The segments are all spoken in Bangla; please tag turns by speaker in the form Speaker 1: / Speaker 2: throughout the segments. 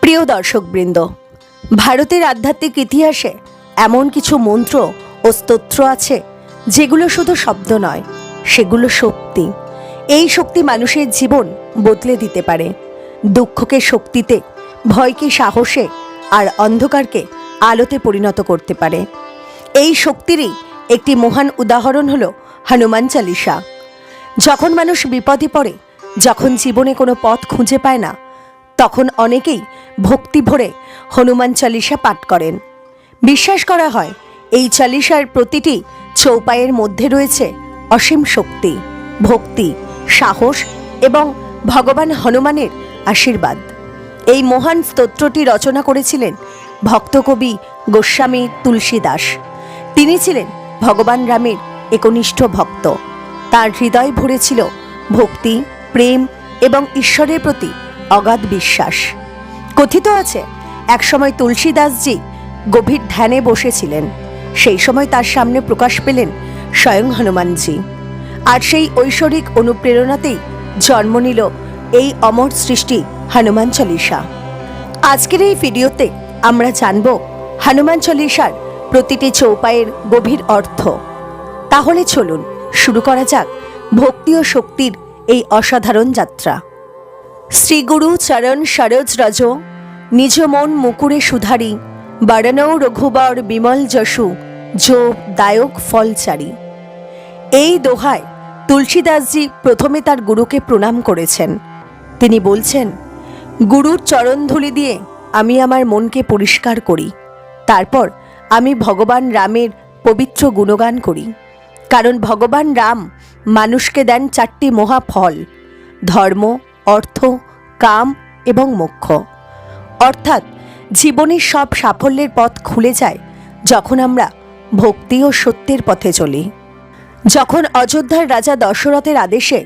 Speaker 1: প্রিয় দর্শকবৃন্দ, ভারতের আধ্যাত্মিক ইতিহাসে এমন কিছু মন্ত্র ও স্তোত্র আছে যেগুলো শুধু শব্দ নয়, সেগুলো শক্তি। এই শক্তি মানুষের জীবন বদলে দিতে পারে। দুঃখকে শক্তিতে, ভয়কে সাহসে, আর অন্ধকারকে আলোতে পরিণত করতে পারে। এই শক্তিরই একটি মহান উদাহরণ হলো হনুমান চালিসা। যখন মানুষ বিপদে পড়ে, যখন জীবনে কোনো পথ খুঁজে পায় না, তখন অনেকেই ভক্তি ভরে হনুমান চালিসা পাঠ করেন। বিশ্বাস করা হয় এই চালিসার প্রতিটি চৌপায়ের মধ্যে রয়েছে অসীম শক্তি, ভক্তি, সাহস এবং ভগবান হনুমানের আশীর্বাদ। এই মহান স্তোত্রটি রচনা করেছিলেন ভক্তকবি গোস্বামী তুলসীদাস। তিনি ছিলেন ভগবান রামের একনিষ্ঠ ভক্ত। তার হৃদয় ভরেছিল ভক্তি, প্রেম এবং ঈশ্বরের প্রতি অগাধ বিশ্বাস। কথিত আছে, একসময় তুলসীদাসজি গভীর ধ্যানে বসেছিলেন। সেই সময় তার সামনে প্রকাশ পেলেন স্বয়ং হনুমানজি। আর সেই ঐশ্বরিক অনুপ্রেরণাতেই জন্ম নিল এই অমর সৃষ্টি হনুমান চালিসা। আজকের এই ভিডিওতে আমরা জানব হনুমান চালিসার প্রতিটি চৌপায়ের গভীর অর্থ। তাহলে চলুন শুরু করা যাক ভক্তি ও শক্তির এই অসাধারণ যাত্রা। শ্রী গুরু চরণ সরোজ রজ, নিজ মন মুকুরে সুধারি, বরণৌ রঘুবর বিমল যশু, যো দায়ক ফল চারি। এই দোহায় তুলসীদাসজি প্রথমে তার গুরুকে প্রণাম করেছেন। তিনি বলছেন, গুরুর চরণধূলি দিয়ে আমি আমার মনকে পরিষ্কার করি। তারপর আমি ভগবান রামের পবিত্র গুণগান করি। কারণ ভগবান রাম মানুষকে দেন 4টি মহাফল: ধর্ম, অর্থ, কাম এবং মোক্ষ। অর্থাৎ জীবনের সব সাফল্যের পথ খুলে যায় যখন আমরা ভক্তি ও সত্যের পথে চলি। যখন অযোধ্যার রাজা দশরথের আদেশে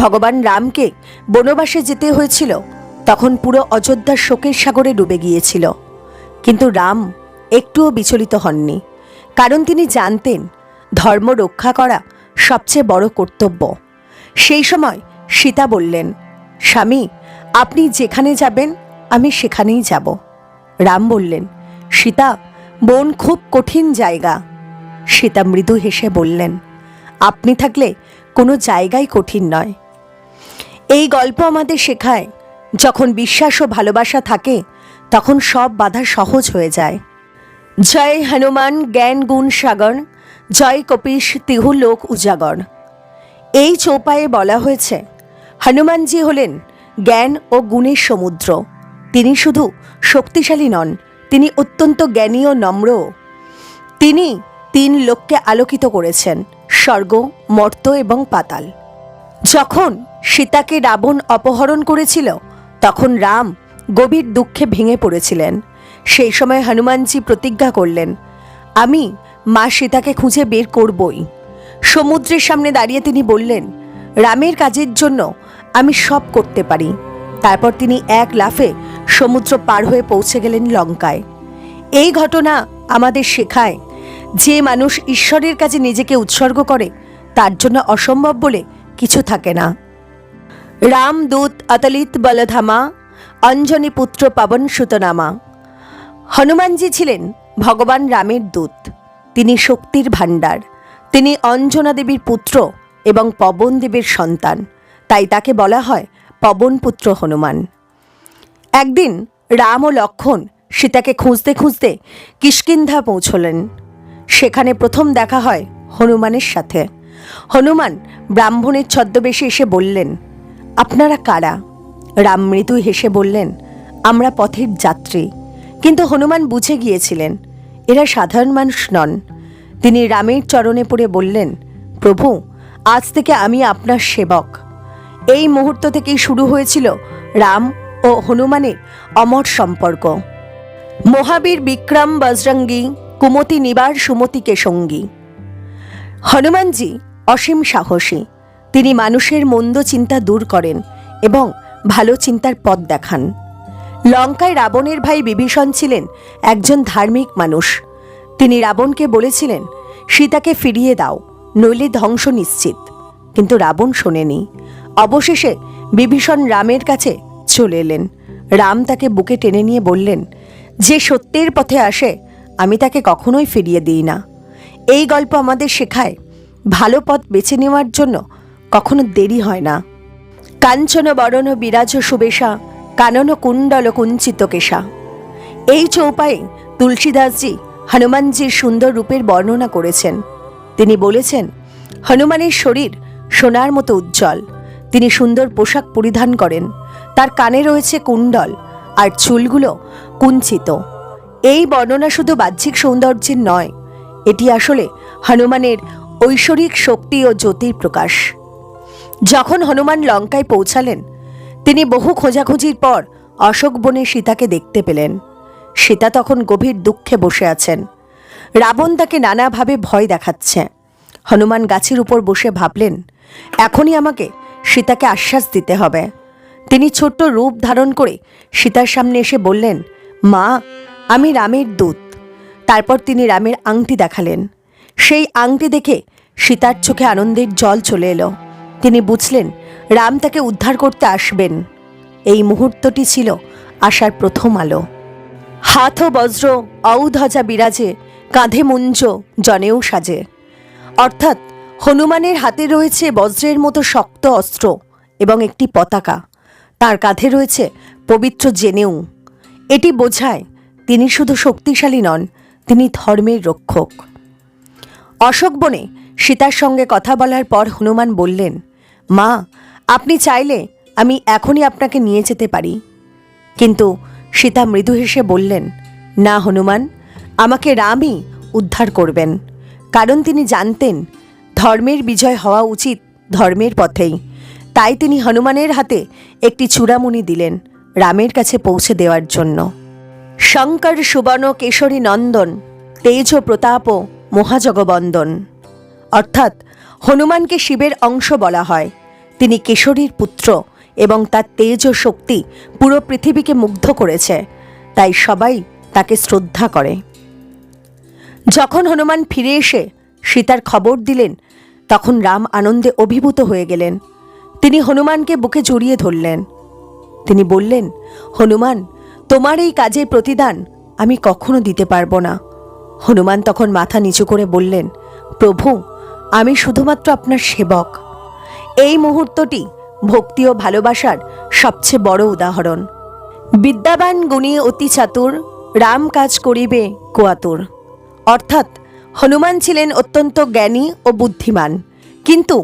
Speaker 1: ভগবান রামকে বনবাসে যেতে হয়েছিল, তখন পুরো অযোধ্যা শোকের সাগরে ডুবে গিয়েছিল। কিন্তু রাম একটুও বিচলিত হননি, কারণ তিনি জানতেন ধর্ম রক্ষা করা সবচেয়ে বড় কর্তব্য। সেই সময় সীতা বললেন, স্বামী, আপনি যেখানে যাবেন আমি সেখানেই যাব। রাম বললেন, সীতা, বন খুব কঠিন জায়গা। সীতা মৃদু হেসে বললেন, আপনি থাকলে কোনো জায়গাই কঠিন নয়। এই গল্প আমাদের শেখায়, যখন বিশ্বাস ও ভালোবাসা থাকে তখন সব বাধা সহজ হয়ে যায়। জয় হনুমান জ্ঞান গুণ সাগর, জয় কপিশ তিহু লোক উজাগর। এই চৌপায়ে বলা হয়েছে, হনুমানজি হলেন জ্ঞান ও গুণের সমুদ্র। তিনি শুধু শক্তিশালী নন, তিনি অত্যন্ত জ্ঞানী ও নম্র। তিনি 3 লোককে আলোকিত করেছেন: স্বর্গ, মর্ত্য এবং পাতাল। যখন সীতাকে রাবণ অপহরণ করেছিল, তখন রাম গভীর দুঃখে ভেঙে পড়েছিলেন। সেই সময় হনুমানজি প্রতিজ্ঞা করলেন, আমি মা সীতাকে খুঁজে বের করবই। সমুদ্রের সামনে দাঁড়িয়ে তিনি বললেন, রামের কাজের জন্য আমি সব করতে পারি। তারপর তিনি এক লাফে সমুদ্র পার হয়ে পৌঁছে গেলেন লঙ্কায়। এই ঘটনা আমাদের শেখায়, যে মানুষ ঈশ্বরের কাছে নিজেকে উৎসর্গ করে তার জন্য অসম্ভব বলে কিছু থাকে না। রাম দূত অতলিত বলধামা, অঞ্জনী পুত্র পবন সুতনামা। হনুমানজি ছিলেন ভগবান রামের দূত। তিনি শক্তির ভাণ্ডার। তিনি অঞ্জনা দেবীর পুত্র এবং পবন দেবীর সন্তান। তাই তাকে বলা হয় পবন পুত্র হনুমান। একদিন রাম ও লক্ষ্মণ সীতাকে খুঁজতে খুঁজতে কিষ্কিন্ধা পৌঁছলেন। সেখানে প্রথম দেখা হয় হনুমানের সাথে। হনুমান ব্রাহ্মণের ছদ্মবেশে এসে বললেন, আপনারা কারা? রাম মৃদু হেসে বললেন, আমরা পথের যাত্রী। কিন্তু হনুমান বুঝে গিয়েছিলেন এরা সাধারণ মানুষ নন। তিনি রামের চরণে পড়ে বললেন, প্রভু, আজ থেকে আমি আপনার সেবক। এই মুহূর্ত থেকেই শুরু হয়েছিল রাম ও হনুমানের অমর সম্পর্ক। মহাবীর বিক্রম বজরঙ্গী, কুমতি নিবার সুমতিকে সঙ্গী। হনুমানজি অসীম সাহসী। তিনি মানুষের মন্দ চিন্তা দূর করেন এবং ভালো চিন্তার পথ দেখান। লঙ্কায় রাবণের ভাই বিভীষণ ছিলেন একজন ধার্মিক মানুষ। তিনি রাবণকে বলেছিলেন, সীতাকে ফিরিয়ে দাও, নইলে ধ্বংস নিশ্চিত। কিন্তু রাবণ শোনেনি। অবশেষে বিভীষণ রামের কাছে চলে এলেন। রাম তাকে বুকে টেনে নিয়ে বললেন, যে সত্যের পথে আসে আমি তাকে কখনোই ফিরিয়ে দিই না। এই গল্প আমাদের শেখায় ভালো পথ বেছে নেওয়ার জন্য কখনো দেরি হয় না। কাঞ্চন বরণ বিরাজ সুবেশা, কানন কুণ্ডল কুঞ্চিত কেশা। এই চৌপায়ে তুলসীদাসজি হনুমানজির সুন্দর রূপের বর্ণনা করেছেন। তিনি বলেছেন, হনুমানের শরীর সোনার মতো উজ্জ্বল। তিনি সুন্দর পোশাক পরিধান করেন। তার কানে রয়েছে কুণ্ডল আর চুলগুলো কুঞ্চিত। এই বর্ণনা শুধু বাহ্যিক সৌন্দর্যের নয়, এটি আসলে হনুমানের ঐশ্বরিক শক্তি ও জ্যোতির প্রকাশ। যখন হনুমান লঙ্কায় পৌঁছালেন, তিনি বহু খোঁজাখুঁজির পর অশোক বনে সীতাকে দেখতে পেলেন। সীতা তখন গভীর দুঃখে বসে আছেন। রাবণ তাকে নানাভাবে ভয় দেখাচ্ছে। হনুমান গাছের উপর বসে ভাবলেন, এখনই আমাকে সীতাকে আশ্বাস দিতে হবে। তিনি ছোট্ট রূপ ধারণ করে সীতার সামনে এসে বললেন, মা, আমি রামের দূত। তারপর তিনি রামের আংটি দেখালেন। সেই আংটি দেখে সীতার চোখে আনন্দের জল চলে এলো। তিনি বুঝলেন রাম তাকে উদ্ধার করতে আসবেন। এই মুহূর্তটি ছিল আশার প্রথম আলো। হাত ও বজ্র অউধ্বজা বিরাজে, কাঁধে মুঞ্জ জনেও সাজে। অর্থাৎ হনুমানের হাতে রয়েছে বজ্রের মতো শক্ত অস্ত্র এবং একটি পতাকা। তার কাঁধে রয়েছে পবিত্র জেনেউ। এটি বোঝায় তিনি শুধু শক্তিশালী নন, তিনি ধর্মের রক্ষক। অশোক বনে সীতার সঙ্গে কথা বলার পর হনুমান বললেন, মা, আপনি চাইলে আমি এখনই আপনাকে নিয়ে যেতে পারি। কিন্তু সীতা মৃদু হেসে বললেন, না হনুমান, আমাকে রামই উদ্ধার করবেন। কারণ তিনি জানতেন ধর্মের বিজয় হওয়া উচিত ধর্মের পথেই। তাই তিনি হনুমানের হাতে একটি চূড়ামণি দিলেন রামের কাছে পৌঁছে দেওয়ার জন্য। শঙ্কর সুবর্ণ কেশরী নন্দন, তেজ প্রতাপ মহাজগবন্দন। অর্থাৎ হনুমানকে শিবের অংশ বলা হয়। তিনি কেশরীর পুত্র এবং তার তেজ ও শক্তি পুরো পৃথিবীকে মুগ্ধ করেছে। তাই সবাই তাকে শ্রদ্ধা করে। যখন হনুমান ফিরে এসে সীতার খবর দিলেন, তখন রাম আনন্দে অভিভূত হয়ে গেলেন। তিনি হনুমানকে বুকে জড়িয়ে ধরলেন। তিনি বললেন, হনুমান, তোমার এই কাজের প্রতিদান আমি কখনো দিতে পারবো না। হনুমান তখন মাথা নিচু করে বললেন, প্রভু, আমি শুধুমাত্র আপনার সেবক। এই মুহূর্তটি ভক্তি ও ভালোবাসার সবচেয়ে বড় উদাহরণ। বিদ্যাবান গুণী অতি চাতুর, রাম কাজ করিবে কোয়াতুর। অর্থাৎ হনুমান ছিলেন অত্যন্ত জ্ঞানী ও বুদ্ধিমান, কিন্তু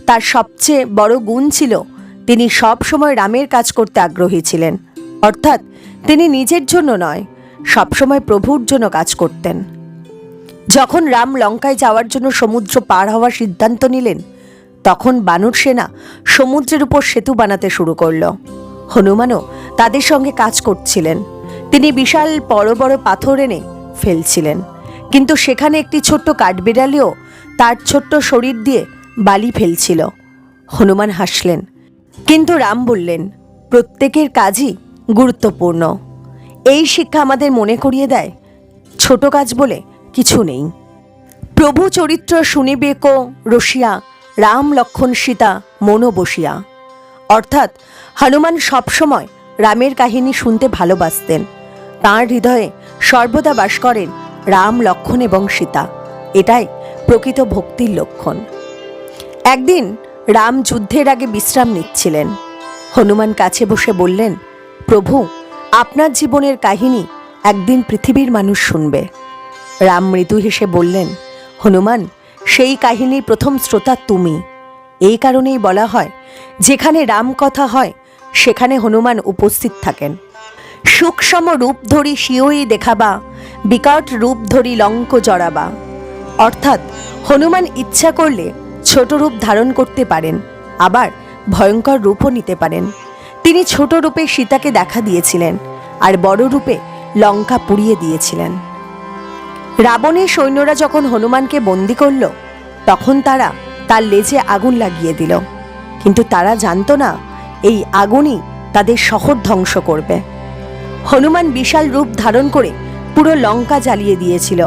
Speaker 1: তার সবচেয়ে বড় গুণ ছিল তিনি সব সময় রামের কাজ করতে আগ্রহী ছিলেন। অর্থাৎ তিনি নিজের জন্য নয়, সবসময় প্রভুর জন্য কাজ করতেন। যখন রাম লঙ্কায় যাওয়ার জন্য সমুদ্র পার হওয়ার সিদ্ধান্ত নিলেন, তখন বানর সেনা সমুদ্রের উপর সেতু বানাতে শুরু করল। হনুমানও তাদের সঙ্গে কাজ করছিলেন। তিনি বিশাল বড় বড় পাথর এনে ফেলছিলেন, কিন্তু সেখানে একটি ছোট্ট কাঠবিড়ালিও তার ছোট্ট শরীর দিয়ে বালি ফেলছিল। হনুমান হাসলেন, কিন্তু রাম বললেন, প্রত্যেকের কাজই গুরুত্বপূর্ণ। এই শিক্ষা আমাদের মনে করিয়ে দেয় ছোট কাজ বলে কিছু নেই। প্রভু চরিত্র শুনিবে কো রসিয়া, রাম লক্ষণ সীতা মনো বসিয়া। অর্থাৎ হনুমান সবসময় রামের কাহিনী শুনতে ভালোবাসতেন। তাঁর হৃদয়ে সর্বদা বাস করেন রাম, লক্ষণ এবং সীতা। এটাই প্রকৃত ভক্তির লক্ষণ। একদিন রাম যুদ্ধের আগে বিশ্রাম নিচ্ছিলেন। হনুমান কাছে বসে বললেন, প্রভু, আপনার জীবনের কাহিনী একদিন পৃথিবীর মানুষ শুনবে। রাম মৃদু হেসে বললেন, হনুমান, সেই কাহিনীর প্রথম শ্রোতা তুমি। এই কারণেই বলা হয়, যেখানে রাম কথা হয় সেখানে হনুমান উপস্থিত থাকেন। সূক্ষ্ম রূপ ধরি শিওই দেখাবা, বিকট রূপ ধরি লঙ্ক জড়াবা। অর্থাৎ হনুমান ইচ্ছা করলে ছোট রূপ ধারণ করতে পারেন, আবার ভয়ঙ্কর রূপও নিতে পারেন। তিনি ছোট রূপে সীতাকে দেখা দিয়েছিলেন, আর বড় রূপে লঙ্কা পুড়িয়ে দিয়েছিলেন। রাবণের সৈন্যরা যখন হনুমানকে বন্দি করল, তখন তারা তার লেজে আগুন লাগিয়ে দিল। কিন্তু তারা জানত না এই আগুনই তাদের শহর ধ্বংস করবে। হনুমান বিশাল রূপ ধারণ করে পুরো লঙ্কা জ্বালিয়ে দিয়েছিল।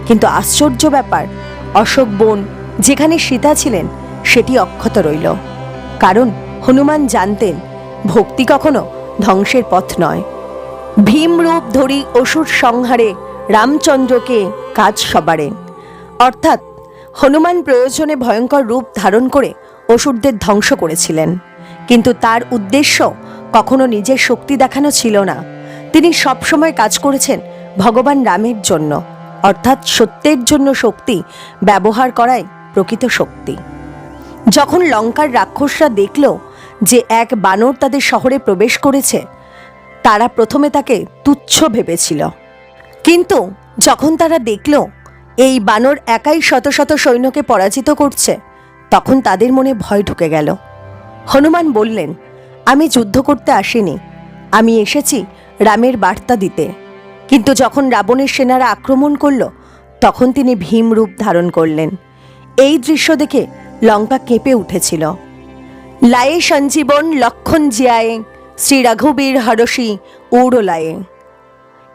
Speaker 1: কিন্তু আশ্চর্য ব্যাপার, অশোক বন যেখানে সীতা ছিলেন সেটি অক্ষত রইল। কারণ হনুমান জানতেন ভক্তি কখনো ধ্বংসের পথ নয়। ভীম রূপ ধরি অসুর সংহারে, রামচন্দ্রকে কাজ সবারে। অর্থাৎ হনুমান প্রয়োজনে ভয়ঙ্কর রূপ ধারণ করে অসুরদের ধ্বংস করেছিলেন, কিন্তু তার উদ্দেশ্য কখনো নিজের শক্তি দেখানো ছিল না। তিনি সবসময় কাজ করেছেন ভগবান রামের জন্য, অর্থাৎ সত্যের জন্য শক্তি ব্যবহার করাই প্রকৃত শক্তি। যখন লঙ্কার রাক্ষসরা দেখল যে এক বানর তাদের শহরে প্রবেশ করেছে, তারা প্রথমে তাকে তুচ্ছ ভেবেছিল, কিন্তু যখন তারা দেখল এই বানর একাই শত শত সৈন্যকে পরাজিত করছে, তখন তাদের মনে ভয় ঢুকে গেল। হনুমান বললেন, আমি যুদ্ধ করতে আসিনি, আমি এসেছি রামের বার্তা দিতে। কিন্তু যখন রাবণের সেনারা আক্রমণ করল, তখন তিনি ভীম রূপ ধারণ করলেন। এই দৃশ্য দেখে লঙ্কা কেঁপে উঠেছিল। লায়ে সঞ্জীবন লক্ষণ জিয়ায়ে, শ্রী রঘুবীর হরষি ঔড়লায়ে।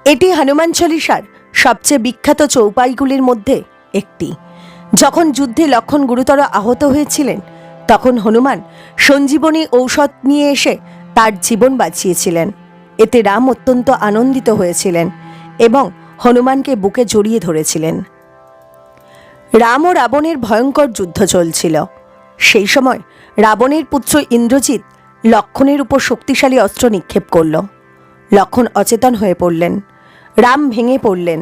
Speaker 1: এটি হনুমান চালিসার সবচেয়ে বিখ্যাত চৌপাইগুলির মধ্যে একটি। যখন যুদ্ধে লক্ষণ গুরুতর আহত হয়েছিলেন, তখন হনুমান সঞ্জীবনী ঔষধ নিয়ে এসে তার জীবন বাঁচিয়েছিলেন। এতে রাম অত্যন্ত আনন্দিত হয়েছিলেন এবং হনুমানকে বুকে জড়িয়ে ধরেছিলেন। রাম ও রাবণের ভয়ঙ্কর যুদ্ধ চলছিল। সেই সময় রাবণের পুত্র ইন্দ্রজিৎ লক্ষণের উপর শক্তিশালী অস্ত্র নিক্ষেপ করল। লক্ষণ অচেতন হয়ে পড়লেন। রাম ভেঙে পড়লেন।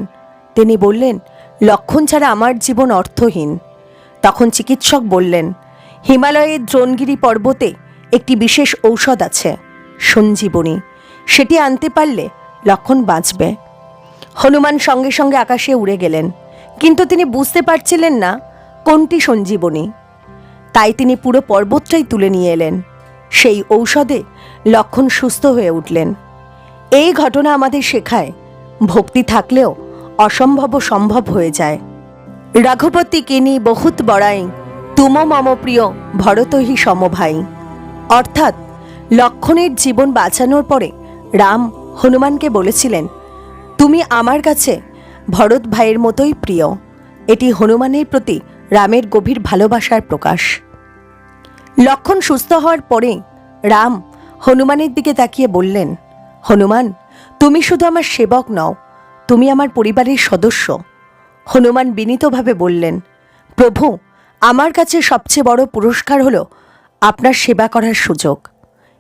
Speaker 1: তিনি বললেন, লক্ষণ ছাড়া আমার জীবন অর্থহীন। তখন চিকিৎসক বললেন, হিমালয়ের দ্রোণগিরি পর্বতে একটি বিশেষ ঔষধ আছে, সঞ্জীবনী। সেটি আনতে পারলে লক্ষণ বাঁচবে। হনুমান সঙ্গে সঙ্গে আকাশে উড়ে গেলেন, কিন্তু তিনি বুঝতে পারছিলেন না কোনটি সঞ্জীবনী। তাই তিনি পুরো পর্বতটাই তুলে নিয়ে এলেন। সেই ঔষধে লক্ষণ সুস্থ হয়ে উঠলেন। এই ঘটনা আমাদের শেখায়, ভক্তি থাকলেও অসম্ভব সম্ভব হয়ে যায়। রঘুপতি কিনি বহুত বড়াই, তুম মম প্রিয় ভরতহি সমভাই। অর্থাৎ লক্ষণের জীবন বাঁচানোর পরে রাম হনুমানকে বলেছিলেন, তুমি আমার কাছে ভরত ভাইয়ের মতোই প্রিয়। এটি হনুমানের প্রতি রামের গভীর ভালোবাসার প্রকাশ। লক্ষণ সুস্থ হওয়ার পরে রাম হনুমানের দিকে তাকিয়ে বললেন, হনুমান, তুমি শুধু আমার সেবক নও, তুমি আমার পরিবারের সদস্য। হনুমান বিনীতভাবে বললেন, প্রভু, আমার কাছে সবচেয়ে বড় পুরস্কার হলো আপনার সেবা করার সুযোগ।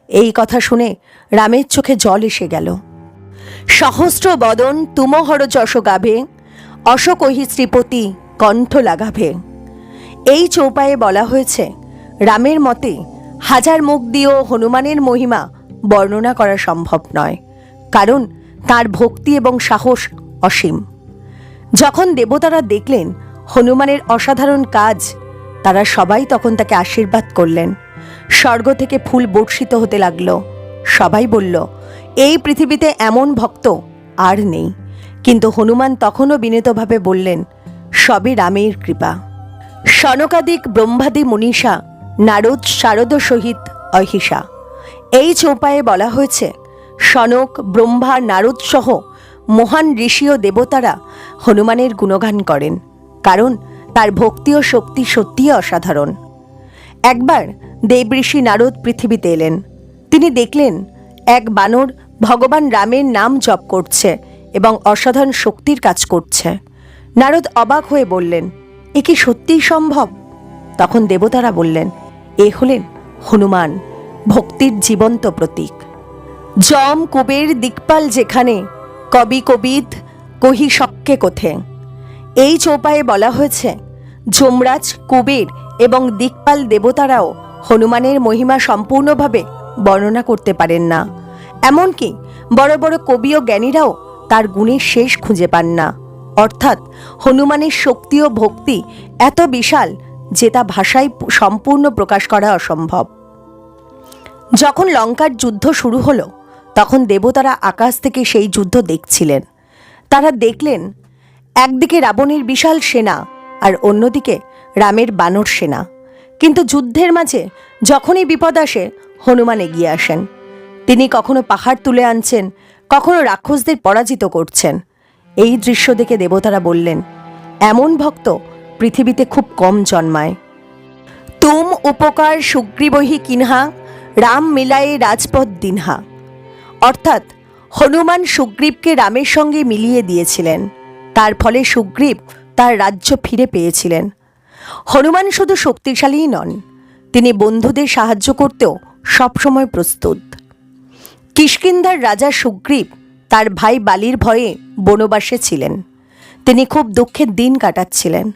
Speaker 1: এই কথা শুনে রামের চোখে জল এসে গেল। সহস্র বদন তুমহর যশ গাভে, অশোকহি শ্রীপতি কণ্ঠ লাগাভে। এই চৌপায়ে বলা হয়েছে, রামের মতে হাজার মুখ দিয়েও হনুমানের মহিমা বর্ণনা করা সম্ভব নয়, কারণ তার ভক্তি এবং সাহস অসীম। যখন দেবতারা দেখলেন হনুমানের অসাধারণ কাজ, তারা সবাই তখন তাকে আশীর্বাদ করলেন। স্বর্গ থেকে ফুল বর্ষিত হতে লাগলো। সবাই বলল, এই পৃথিবীতে এমন ভক্ত আর নেই। কিন্তু হনুমান তখনও বিনীতভাবে বললেন, সবই রামের কৃপা। সনকাদিক ব্রহ্মাদি মনীষা, নারদ শারদ সহিত অহিষা। এই চৌপায়ে বলা হয়েছে, সনক, ব্রহ্মা, নারদ সহ মহান ঋষি ও দেবতারা হনুমানের গুণগান করেন, কারণ তার ভক্তি ও শক্তি সত্যিই অসাধারণ। একবার দেবঋষি নারদ পৃথিবীতে এলেন। তিনি দেখলেন এক বানর ভগবান রামের নাম জপ করছে এবং অসাধারণ শক্তির কাজ করছে। নারদ অবাক হয়ে বললেন, এ কি সত্যিই সম্ভব? তখন দেবতারা বললেন, এ হলেন হনুমান, ভক্তির জীবন্ত প্রতীক। যম কুবের দিকপাল যেখানে, কবি কবিদ কহি শক্কে কোথে। এই চৌপায়ে বলা হয়েছে, যমরাজ, কুবের এবং দিকপাল দেবতারাও হনুমানের মহিমা সম্পূর্ণভাবে বর্ণনা করতে পারেন না। এমনকি বড় বড় কবি ও জ্ঞানীরাও তার গুণের শেষ খুঁজে পান না। অর্থাৎ হনুমানের শক্তি ও ভক্তি এত বিশাল যে তা ভাষায় সম্পূর্ণ প্রকাশ করা অসম্ভব। যখন লঙ্কার যুদ্ধ শুরু হলো, তখন দেবতারা আকাশ থেকে সেই যুদ্ধ দেখছিলেন। তারা দেখলেন একদিকে রাবণের বিশাল সেনা আর অন্যদিকে রামের বানর সেনা। কিন্তু যুদ্ধের মাঝে যখনই বিপদ আসে, হনুমান এগিয়ে আসেন। তিনি কখনো পাহাড় তুলে আনছেন, কখনো রাক্ষসদের পরাজিত করছেন। এই দৃশ্য দেখে দেবতারা বললেন, এমন ভক্ত পৃথিবীতে খুব কম জন্মায়। তুম উপকার সুগ্রীবহি কিনহা, রাম মিলায়ে রাজপথ দিনহা। অর্থাৎ হনুমান সুগ্রীবকে রামের সঙ্গে মিলিয়ে দিয়েছিলেন। তার ফলে সুগ্রীব তার রাজ্য ফিরে পেয়েছিলেন। হনুমান শুধু শক্তিশালীই নন, তিনি বন্ধুদের সাহায্য করতেও সবসময় প্রস্তুত। কিষ্কিন্ধার রাজা সুগ্রীব তার ভাই বালির ভয়ে বনবাসে ছিলেন। তিনি খুব দুঃখের দিন কাটাচ্ছিলেন।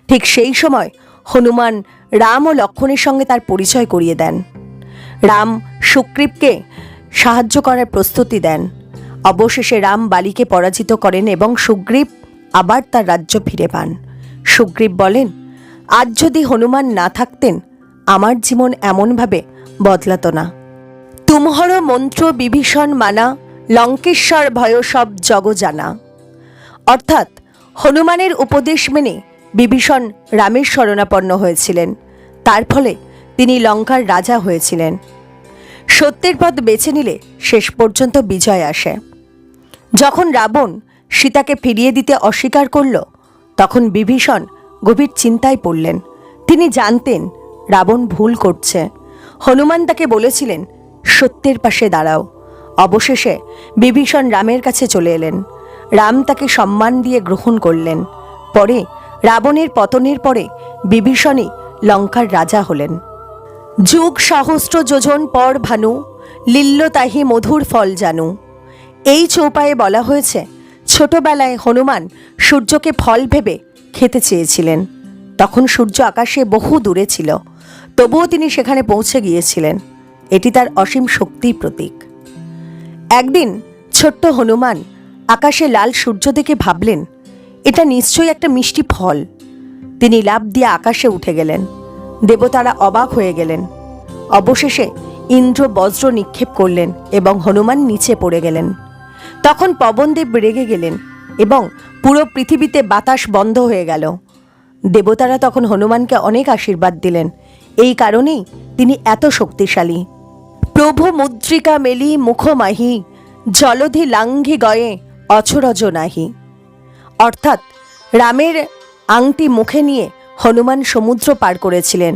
Speaker 1: ঠিক সেই সময় হনুমান রাম ও লক্ষ্মণের সঙ্গে তার পরিচয় করিয়ে দেন। রাম সুগ্রীবকে সাহায্য করার প্রস্তুতি দেন। অবশেষে রাম বালিকে পরাজিত করেন এবং সুগ্রীব আবার তার রাজ্য ফিরে পান। সুগ্রীব বলেন, আজ যদি হনুমান না থাকতেন আমার জীবন এমনভাবে বদলাতো না। তুমহর মন্ত্র বিভীষণ মানা, লঙ্কেশ্বর ভয় সব জগ জানা। অর্থাৎ হনুমানের উপদেশ মেনে বিভীষণ রামের শরণাপন্ন হয়েছিলেন। তার ফলে তিনি লঙ্কার রাজা হয়েছিলেন। সত্যের পথ বেছে নিলে শেষ পর্যন্ত বিজয় আসে। যখন রাবণ সীতাকে ফিরিয়ে দিতে অস্বীকার করল, তখন বিভীষণ গভীর চিন্তায় পড়লেন। তিনি জানতেন রাবণ ভুল করছে। হনুমান তাকে বলেছিলেন, সত্যের পাশে দাঁড়াও। অবশেষে বিভীষণ রামের কাছে চলে এলেন। রাম তাকে সম্মান দিয়ে গ্রহণ করলেন। পরে রাবণের পতনের পরে বিভীষণই লঙ্কার রাজা হলেন। যুগ সহস্র যোজন পর ভানু, লিল্ল তাহি মধুর ফল জানু। এই চৌপায়ে বলা হয়েছে, ছোটবেলায় হনুমান সূর্যকে ফল ভেবে খেতে চেয়েছিলেন। তখন সূর্য আকাশে বহু দূরে ছিল, তবুও তিনি সেখানে পৌঁছে গিয়েছিলেন। এটি তার অসীম শক্তির প্রতীক। একদিন ছোট্ট হনুমান আকাশে লাল সূর্য দেখে ভাবলেন, এটা নিশ্চয়ই একটা মিষ্টি ফল। তিনি লাফ দিয়ে আকাশে উঠে গেলেন। দেবতারা অবাক হয়ে গেলেন। অবশেষে ইন্দ্র বজ্র নিক্ষেপ করলেন এবং হনুমান নিচে পড়ে গেলেন। তখন পবনদেব রেগে গেলেন এবং পুরো পৃথিবীতে বাতাস বন্ধ হয়ে গেল। দেবতারা তখন হনুমানকে অনেক আশীর্বাদ দিলেন। এই কারণেই তিনি এত শক্তিশালী। প্রভু মুদ্রিকা মেলি মুখমাহি, জলধি লাঙ্ঘি গয়ে অছরজ নাহি। অর্থাৎ রামের আংটি মুখে নিয়ে হনুমান সমুদ্র পার করেছিলেন।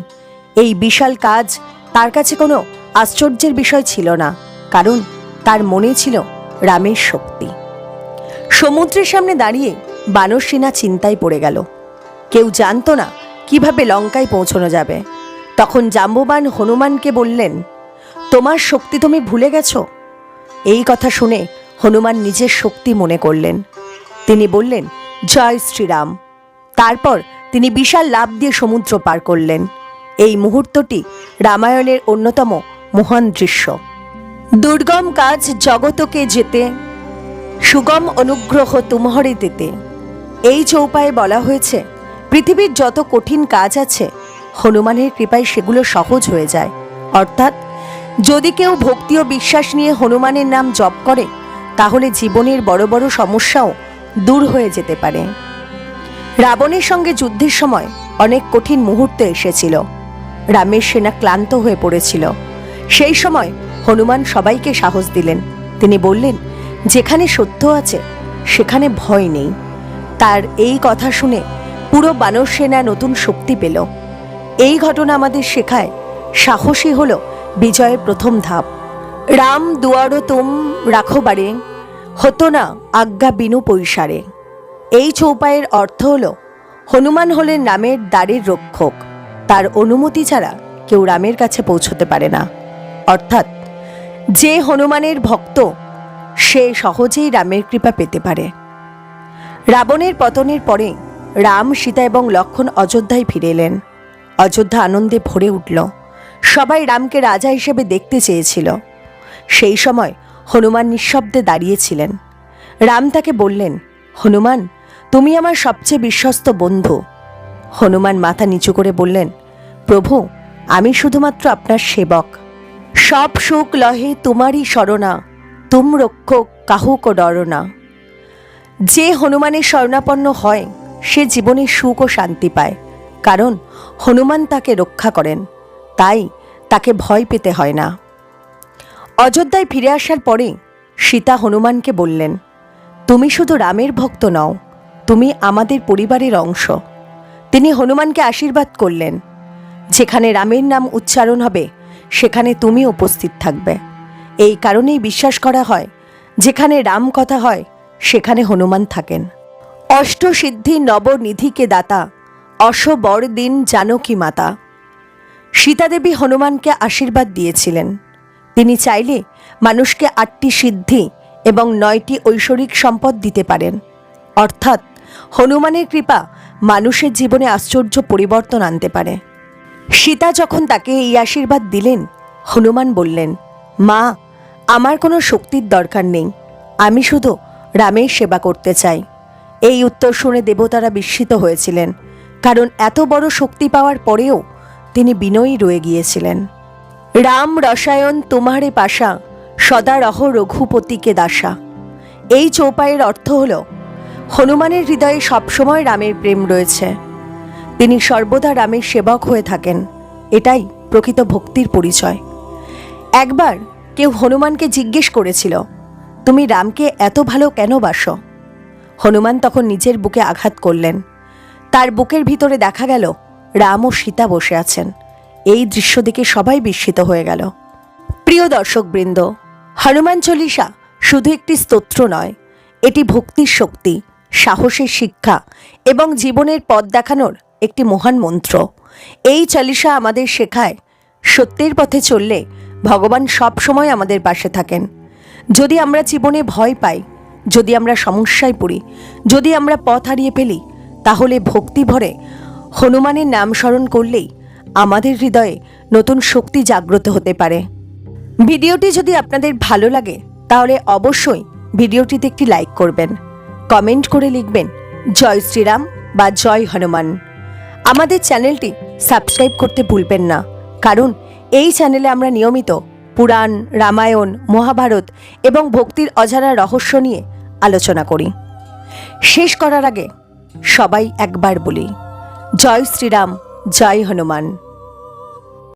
Speaker 1: এই বিশাল কাজ তার কাছে কোনো আশ্চর্যের বিষয় ছিল না, কারণ তার মনে ছিল রামের শক্তি। সমুদ্রের সামনে দাঁড়িয়ে বানরসেনা চিন্তায় পড়ে গেল। কেউ জানত না কিভাবে লঙ্কায় পৌঁছানো যাবে। তখন জাম্ববান হনুমানকে বললেন, তোমার শক্তি তুমি ভুলে গেছো। এই কথা শুনে হনুমান নিজের শক্তি মনে করলেন। তিনি বললেন, জয় শ্রীরাম। তারপর তিনি বিশাল লাফ দিয়ে সমুদ্র পার করলেন। এই মুহূর্তটি রামায়ণের অন্যতম মহান দৃশ্য। দুর্গম কাজ জগতকে যেতে, সুগম অনুগ্রহ তুমহরে দিতে। এই চৌপায়ে বলা হয়েছে, পৃথিবীর যত কঠিন কাজ আছে হনুমানের কৃপায় সেগুলো সহজ হয়ে যায়। অর্থাৎ যদি কেউ ভক্তি ও বিশ্বাস নিয়ে হনুমানের নাম জপ করে, তাহলে জীবনের বড় বড় সমস্যাও দূর হয়ে যেতে পারে। রাবণের সঙ্গে যুদ্ধের সময় অনেক কঠিন মুহূর্ত এসেছিল। রামের সেনা ক্লান্ত হয়ে পড়েছিল। সেই সময় হনুমান সবাইকে সাহস দিলেন। তিনি বললেন, যেখানে সত্য আছে সেখানে ভয় নেই। তার এই কথা শুনে পুরো বানর সেনা নতুন শক্তি পেল। এই ঘটনা আমাদের শেখায়, সাহসী হলো বিজয়ের প্রথম ধাপ। রাম দুয়ারো তুম রাখো বারে, হতো না আজ্ঞা বিনু পৈসারে। এই চৌপায়ের অর্থ হলো, হনুমান হলেন রামের দ্বারের রক্ষক। তার অনুমতি ছাড়া কেউ রামের কাছে পৌঁছতে পারে না। অর্থাৎ যে হনুমানের ভক্ত সে সহজেই রামের কৃপা পেতে পারে। রাবণের পতনের পরে রাম, সীতা এবং লক্ষ্মণ অযোধ্যায় ফিরে এলেন। অযোধ্যা আনন্দে ভরে উঠল। সবাই রামকে রাজা হিসেবে দেখতে চেয়েছিল। সেই সময় হনুমান নিঃশব্দে দাঁড়িয়েছিলেন। রাম তাকে বললেন, হনুমান, তুমি আমার সবচেয়ে বিশ্বস্ত বন্ধু। হনুমান মাথা নিচু করে বললেন, প্রভু, আমি শুধুমাত্র আপনার সেবক। সব সুখ লহে তোমারই শরণা, তুম রক্ষক কাহুক ডরনা। যে হনুমানের শরণাপন্ন হয় সে জীবনে সুখ ও শান্তি পায়, কারণ হনুমান তাকে রক্ষা করেন। তাই তাকে ভয় পেতে হয় না। অযোধ্যায় ফিরে আসার পরে সীতা হনুমানকে বললেন, তুমি শুধু রামের ভক্ত নও, তুমি আমাদের পরিবারের অংশ। তিনি হনুমানকে আশীর্বাদ করলেন, যেখানে রামের নাম উচ্চারণ হবে সেখানে তুমি উপস্থিত থাকবে। এই কারণেই বিশ্বাস করা হয় যেখানে রাম কথা হয় সেখানে হনুমান থাকেন। অষ্টসিদ্ধি নবনিধিকে দাতা, অশবর দিন জানকী মাতা। সীতাদেবী হনুমানকে আশীর্বাদ দিয়েছিলেন। তিনি চাইলে মানুষকে 8টি সিদ্ধি এবং 9টি ঐশ্বরিক সম্পদ দিতে পারেন। অর্থাৎ হনুমানের কৃপা মানুষের জীবনে আশ্চর্য পরিবর্তন আনতে পারে। সীতা যখন তাকে এই আশীর্বাদ দিলেন, হনুমান বললেন, মা, আমার কোনো শক্তির দরকার নেই, আমি শুধু রামের সেবা করতে চাই। এই উত্তর শুনে দেবতারা বিস্মিত হয়েছিলেন, কারণ এত বড় শক্তি পাওয়ার পরেও তিনি বিনয়ী রয়ে গিয়েছিলেন। রাম রসায়ন তোমারে পাশা, সদা রহ রঘুপতিকে দাসা। এই চৌপাইয়ের অর্থ হল হনুমানের হৃদয়ে সবসময় রামের প্রেম রয়েছে। তিনি সর্বদা রামের সেবক হয়ে থাকেন। এটাই প্রকৃত ভক্তির পরিচয়। একবার কেউ হনুমানকে জিজ্ঞেস করেছিল, তুমি রামকে এত ভালো কেন বাসো? হনুমান তখন নিজের বুকে আঘাত করলেন। তার বুকের ভিতরে দেখা গেল রাম ও সীতা বসে আছেন। এই দৃশ্য দেখে সবাই বিস্মিত হয়ে গেল। প্রিয় দর্শকবৃন্দ, হনুমান চল্লিশা শুধু একটি স্তোত্র নয়, এটি ভক্তির শক্তি, সাহসের শিক্ষা এবং জীবনের পথ দেখানোর একটি মহান মন্ত্র। এই চালিসা আমাদের শেখায় সত্যের পথে চললে ভগবান সব সময় আমাদের পাশে থাকেন। যদি আমরা জীবনে ভয় পাই, যদি আমরা সমস্যায় পড়ি, যদি আমরা পথ হারিয়ে ফেলি, তাহলে ভক্তি ভরে হনুমানের নাম স্মরণ করলেই আমাদের হৃদয়ে নতুন শক্তি জাগ্রত হতে পারে। ভিডিওটি যদি আপনাদের ভালো লাগে তাহলে অবশ্যই ভিডিওটিতে একটি লাইক করবেন, কমেন্ট করে লিখবেন জয় শ্রীরাম বা জয় হনুমান। আমাদের চ্যানেলটি সাবস্ক্রাইব করতে ভুলবেন না, কারণ এই চ্যানেলে আমরা নিয়মিত পুরাণ, রামায়ণ, মহাভারত এবং ভক্তির অজানা রহস্য নিয়ে আলোচনা করি। শেষ করার আগে সবাই একবার বলি, জয় শ্রীরাম, জয় হনুমান।